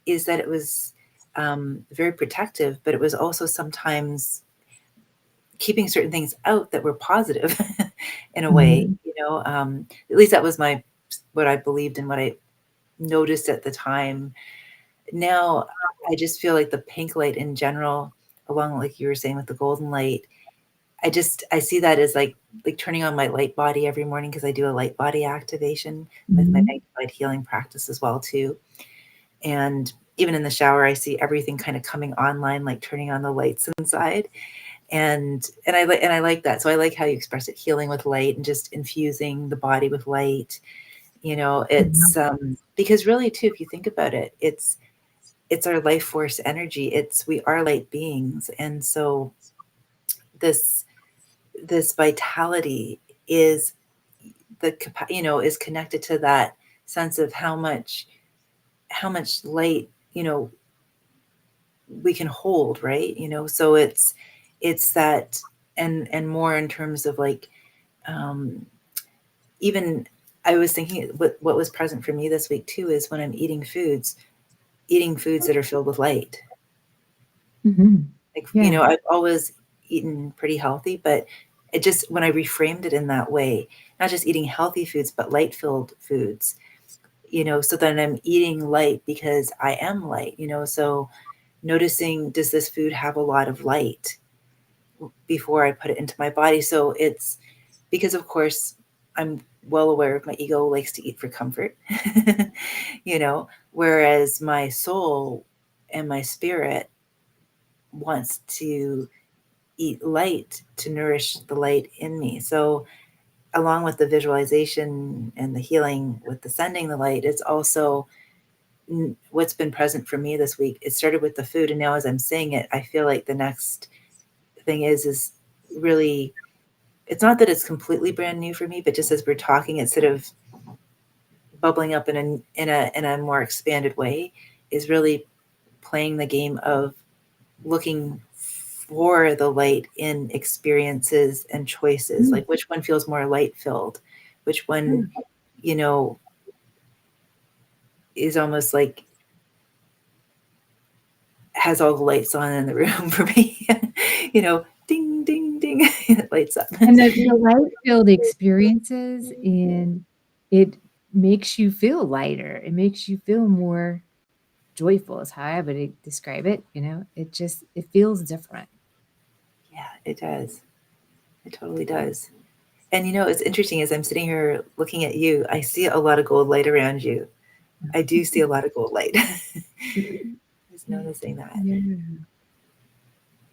is that it was very protective, but it was also sometimes keeping certain things out that were positive in a way, at least that was what I believed and what I noticed at the time. Now I just feel like the pink light in general, along like you were saying with the golden light, I see that as like turning on my light body every morning, because I do a light body activation with my magnified healing practice as well too. And even in the shower, I see everything kind of coming online, like turning on the lights inside. And I like that. So I like how you express it, healing with light and just infusing the body with light. It's because really too, if you think about it, it's our life force energy. We are light beings. And so this vitality is is connected to that sense of how much light, we can hold, right? So it's that, and more in terms of like even I was thinking what was present for me this week too is when I'm eating foods that are filled with light. Like, Yeah. I've always eaten pretty healthy, but it just, when I reframed it in that way, not just eating healthy foods, but light filled foods, so then I'm eating light because I am light, so noticing, does this food have a lot of light before I put it into my body? So it's because, of course, I'm well aware of my ego likes to eat for comfort, whereas my soul and my spirit wants to eat light to nourish the light in me. So along with the visualization and the healing with the sending the light, it's also what's been present for me this week. It started with the food, and now as I'm saying it, I feel like the next thing is really, it's not that it's completely brand new for me, but just as we're talking, it's sort of bubbling up in a more expanded way, is really playing the game of looking for the light in experiences and choices, like which one feels more light filled, which one, is almost like has all the lights on in the room for me, ding, ding, ding, it lights up. And the light-filled experiences, and it makes you feel lighter. It makes you feel more joyful is how I would describe it. It feels different. Yeah, it does. It totally does. And it's interesting, as I'm sitting here looking at you, I see a lot of gold light around you. I do see a lot of gold light. Just noticing that. Yeah.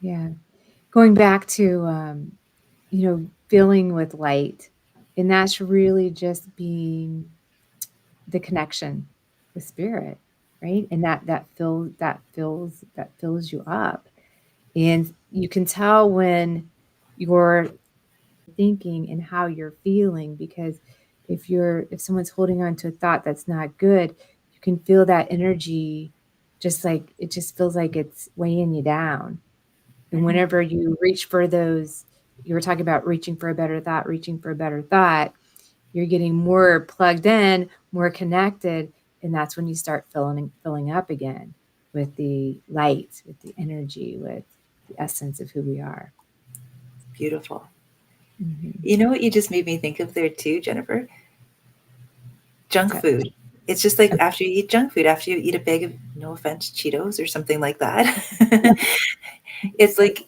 Yeah. Going back to, filling with light, and that's really just being the connection with spirit, right? And that fills you up. And you can tell when you're thinking and how you're feeling, because if someone's holding on to a thought that's not good, you can feel that energy, just like it just feels like it's weighing you down. And whenever you reach for those, you were talking about reaching for a better thought, you're getting more plugged in, more connected, and that's when you start filling up again with the light, with the energy, with the essence of who we are. Beautiful. Mm-hmm. You know what you just made me think of there too, Jennifer? Junk food. It's just like after you eat junk food, after you eat a bag of, no offense, Cheetos or something like that, it's like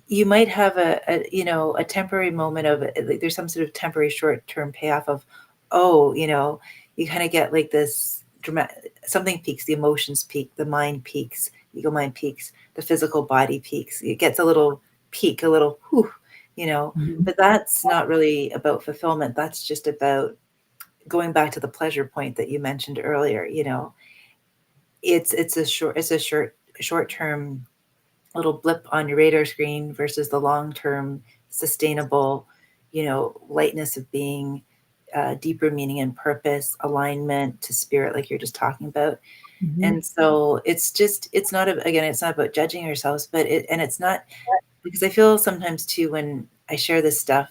you might have a temporary moment of, like, there's some sort of temporary short-term payoff of, oh, you kind of get like this dramatic, something peaks, the emotions peak, the mind peaks, ego mind peaks, the physical body peaks. It gets a little peak, a little whew, but that's not really about fulfillment. That's just about going back to the pleasure point that you mentioned earlier. It's a short term little blip on your radar screen versus the long term sustainable, lightness of being, deeper meaning and purpose, alignment to spirit, like you're just talking about. Mm-hmm. And so it's not it's not about judging ourselves, but it's not, because I feel sometimes too when I share this stuff,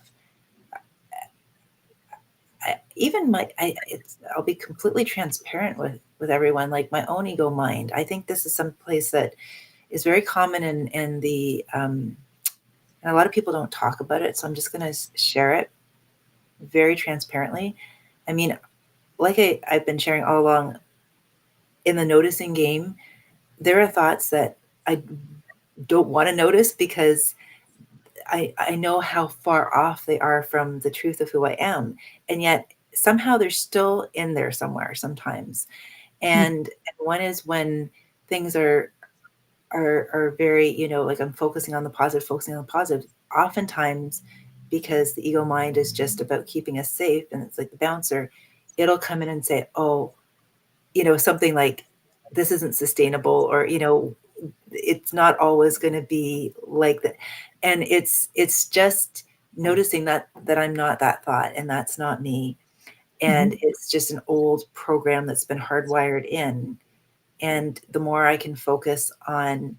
I'll be completely transparent with everyone, like my own ego mind. I think this is some place that is very common in the, and a lot of people don't talk about it. So I'm just going to share it very transparently. I mean, like I've been sharing all along, in the noticing game, there are thoughts that I don't want to notice because I know how far off they are from the truth of who I am. And yet somehow they're still in there somewhere sometimes. And one is when things are very, like I'm focusing on the positive, oftentimes, because the ego mind is just about keeping us safe and it's like the bouncer, it'll come in and say, oh, something like, this isn't sustainable, or, it's not always going to be like that. And it's just noticing that I'm not that thought, and that's not me. And it's just an old program that's been hardwired in. And the more I can focus on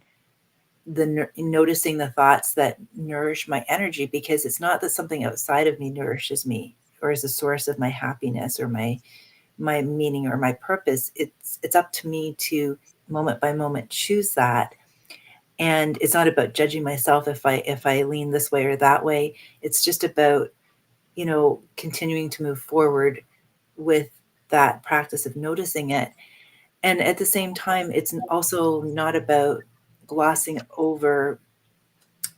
noticing the thoughts that nourish my energy, because it's not that something outside of me nourishes me. or is the source of my happiness or my meaning or my purpose. It's up to me to moment by moment choose that. And it's not about judging myself if I lean this way or that way. It's just about, continuing to move forward with that practice of noticing it. And at the same time, it's also not about glossing over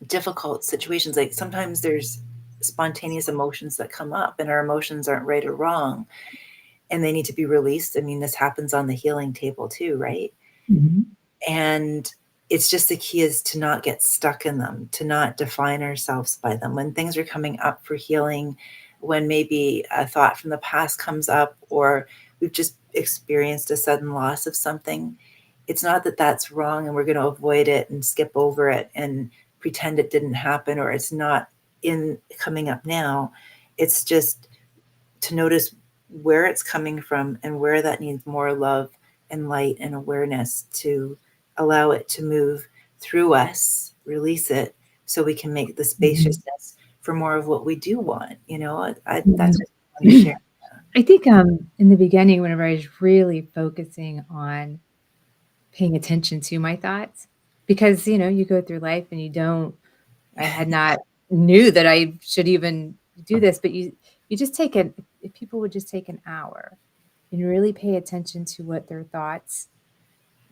difficult situations. Like sometimes there's spontaneous emotions that come up, and our emotions aren't right or wrong, and they need to be released. I mean, this happens on the healing table too, right? Mm-hmm. And it's just the key is to not get stuck in them, to not define ourselves by them. When things are coming up for healing, when maybe a thought from the past comes up, or we've just experienced a sudden loss of something, it's not that that's wrong and we're going to avoid it and skip over it and pretend it didn't happen, or it's not in coming up now. It's just to notice where it's coming from and where that needs more love and light and awareness, to allow it to move through us, release it, so we can make the spaciousness for more of what we do want. That's just what I want to share. I think in the beginning, whenever I was really focusing on paying attention to my thoughts, because you go through life and I had not knew that I should even do this, but you just take it. If people would just take an hour and really pay attention to what their thoughts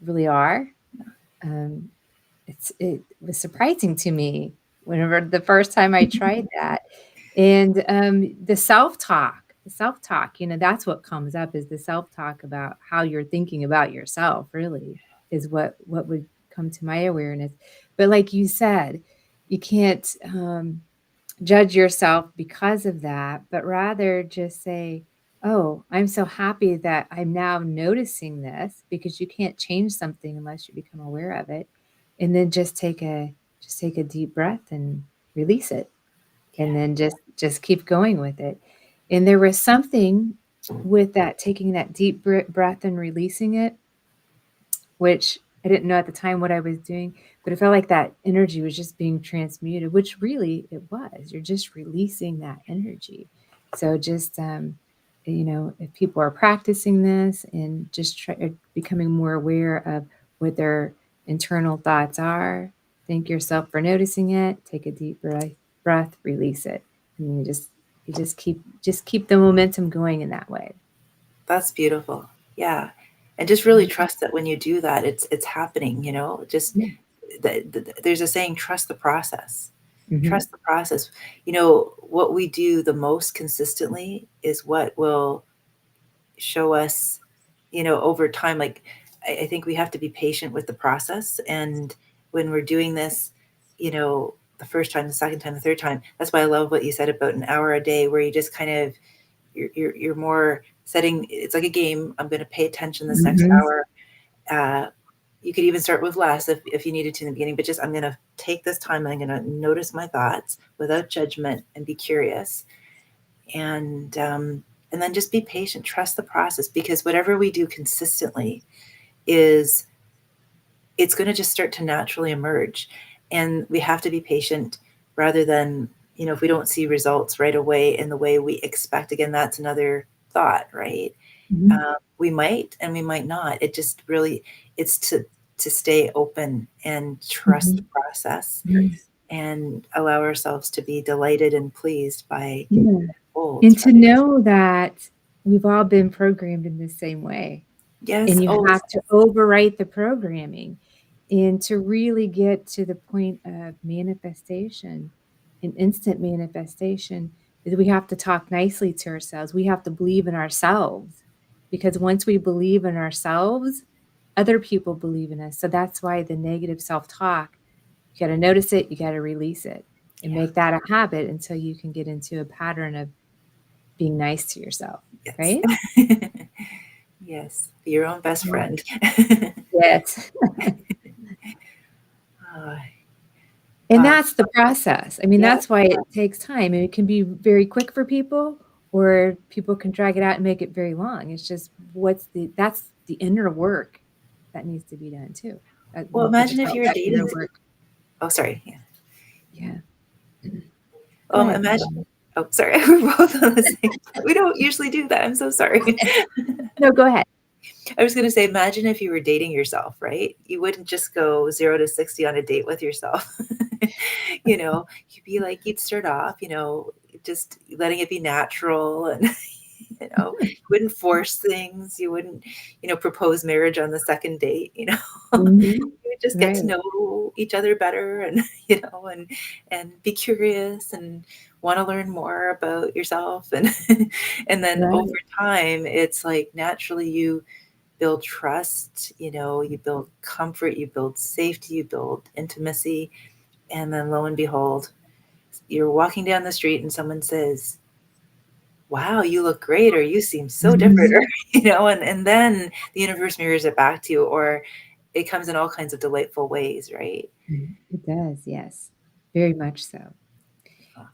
really are, it was surprising to me whenever the first time I tried that. And the self-talk, that's what comes up, is the self-talk about how you're thinking about yourself, really, is what would come to my awareness. But like you said, you can't judge yourself because of that, but rather just say, oh, I'm so happy that I'm now noticing this, because you can't change something unless you become aware of it. And then just take a deep breath and release it. And then just keep going with it. And there was something with that, taking that deep breath and releasing it, which I didn't know at the time what I was doing, but it felt like that energy was just being transmuted, which really it was. You're just releasing that energy. So just, if people are practicing this and just becoming more aware of what their internal thoughts are, thank yourself for noticing it, take a deep breath, release it. And you just keep the momentum going in that way. That's beautiful. Yeah. And just really trust that when you do that, it's happening, just Yeah. there's a saying, trust the process. Mm-hmm. Trust the process. What we do the most consistently is what will show us, over time. Like, I think we have to be patient with the process. And when we're doing this, the first time, the second time, the third time, that's why I love what you said about an hour a day, where you just kind of, you're more setting, it's like a game. I'm going to pay attention this next hour. You could even start with less if you needed to in the beginning, but just, I'm going to take this time and I'm going to notice my thoughts without judgment and be curious. And then just be patient, trust the process, because whatever we do consistently it's going to just start to naturally emerge. And we have to be patient, rather than, if we don't see results right away in the way we expect. Again, that's another thought, right? Mm-hmm. We might and we might not. It just really, it's to stay open and trust the process, and allow ourselves to be delighted and pleased by Yeah. folds, And to right? know that we've all been programmed in the same way, Yes. and you Oh, have to overwrite the programming, and to really get to the point of manifestation and instant manifestation, is we have to talk nicely to ourselves. We have to believe in ourselves, because once we believe in ourselves, other people believe in us. So that's why the negative self-talk, you got to notice it, you got to release it, and yeah. make that a habit until you can get into a pattern of being nice to yourself, Yes. right? Yes. Be your own best Yeah. friend. Yes. uh, And uh, that's the process. I mean, yeah. that's why it takes time. And it can be very quick for people, or people can drag it out and make it very long. It's just that's the inner work that needs to be done too. Well, People imagine if call you were that inner dating. work. Oh, sorry. Yeah. Yeah. Go Well, ahead, imagine Pamela. Oh, sorry. We're both on the same. We don't usually do that. I'm so sorry. No, go ahead. I was going to say, imagine if you were dating yourself, right? You wouldn't just go 0 to 60 on a date with yourself. You'd be like, you'd start off, just letting it be natural, and, you wouldn't force things. You wouldn't, propose marriage on the second date, Mhm. you would just get to Right. know each other better, and, and be curious and want to learn more about yourself. And, and then Right. over time, it's like naturally you build trust, you build comfort, you build safety, you build intimacy. And then lo and behold, you're walking down the street and someone says, wow, you look great, or you seem so different, or, and then the universe mirrors it back to you, or it comes in all kinds of delightful ways, right? It does, yes. Very much so.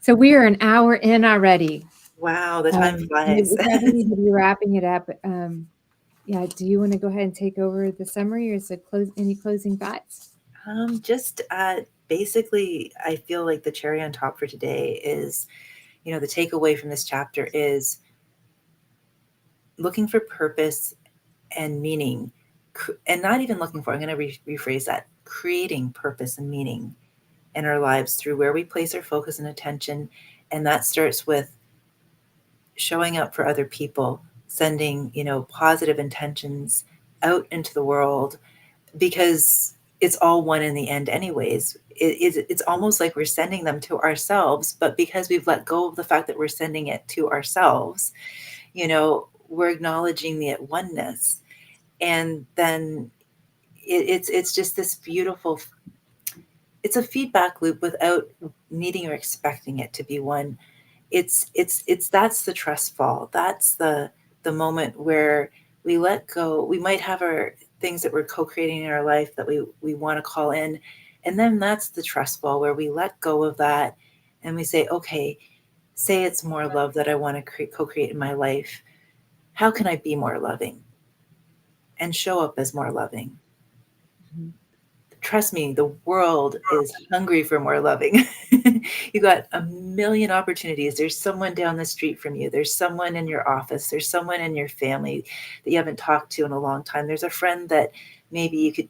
So we are an hour in already. Wow, the time flies. We probably need to be wrapping it up. Yeah, do you want to go ahead and take over the summary, or is it any closing thoughts? Just basically, I feel like the cherry on top for today is, the takeaway from this chapter is looking for purpose and meaning, and not even looking for, I'm going to rephrase that, creating purpose and meaning in our lives through where we place our focus and attention. And that starts with showing up for other people, sending, positive intentions out into the world, because it's all one in the end anyways. It's almost like we're sending them to ourselves, but because we've let go of the fact that we're sending it to ourselves, we're acknowledging the oneness. And then it's just this beautiful, it's a feedback loop without needing or expecting it to be one. It's that's the trust fall. That's the moment where we let go. We might have our things that we're co-creating in our life that we want to call in, and then that's the trust fall, where we let go of that and we say, okay, say it's more love that I want to co-create in my life. How can I be more loving and show up as more loving? Mm-hmm. Trust me, the world is hungry for more loving. You got a million opportunities. There's someone down the street from you. There's someone in your office. There's someone in your family that you haven't talked to in a long time. There's a friend that maybe you could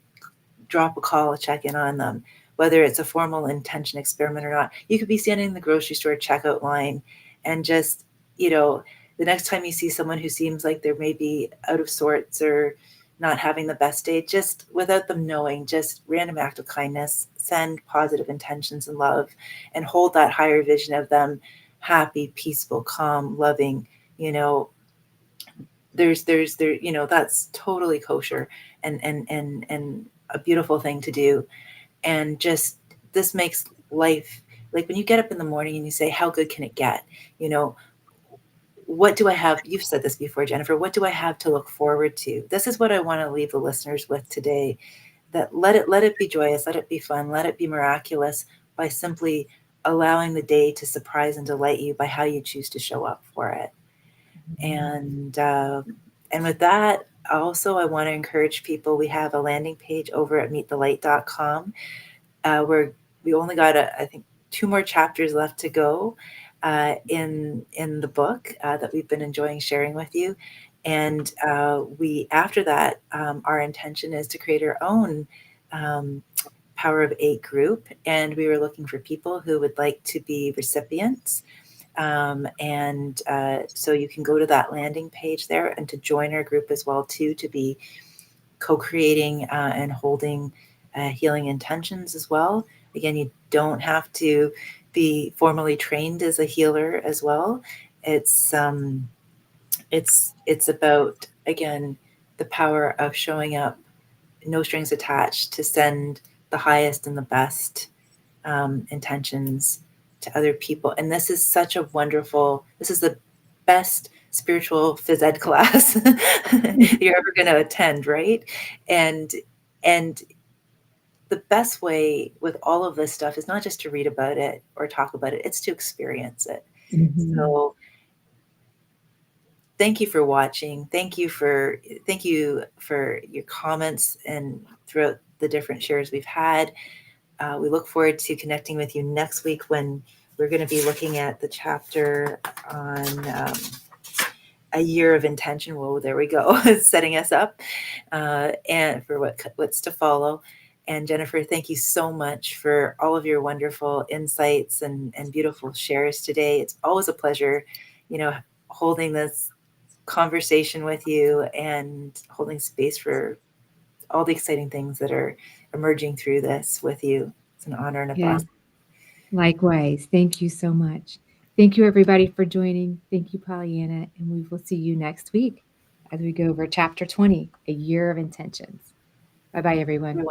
drop a call, check in on them, whether it's a formal intention experiment or not. You could be standing in the grocery store checkout line and just, the next time you see someone who seems like they're maybe out of sorts or not having the best day, just without them knowing, just random act of kindness, send positive intentions and love, and hold that higher vision of them happy, peaceful, calm, loving. There's that's totally kosher and a beautiful thing to do. And just, this makes life, like when you get up in the morning and you say, how good can it get? What do I have? You've said this before, Jennifer. What do I have to look forward to? This is what I want to leave the listeners with today. That let it be joyous, let it be fun, let it be miraculous, by simply allowing the day to surprise and delight you by how you choose to show up for it. And with that, also, I want to encourage people. We have a landing page over at meetthelight.com, where we only got, I think, 2 more chapters left to go in the book that we've been enjoying sharing with you. And we, after that, our intention is to create our own Power of 8 group, and we were looking for people who would like to be recipients. So you can go to that landing page there and to join our group as well too, to be co-creating and holding healing intentions as well. Again, you don't have to be formally trained as a healer as well. It's about, again, the power of showing up, no strings attached, to send the highest and the best intentions to other people. And this is such a wonderful, this is the best spiritual phys ed class you're ever going to attend, right? And the best way with all of this stuff is not just to read about it or talk about it, it's to experience it. Mm-hmm. So thank you for watching. Thank you for your comments and throughout the different shares we've had. We look forward to connecting with you next week when we're going to be looking at the chapter on a year of intention. Whoa, there we go, setting us up and for what's to follow. And Jennifer, thank you so much for all of your wonderful insights and beautiful shares today. It's always a pleasure, holding this conversation with you and holding space for all the exciting things that are emerging through this with you. It's an honor and a blessing. Likewise. Thank you so much. Thank you, everybody, for joining. Thank you, Pollyanna. And we will see you next week as we go over chapter 20, A Year of Intentions. Bye-bye, everyone.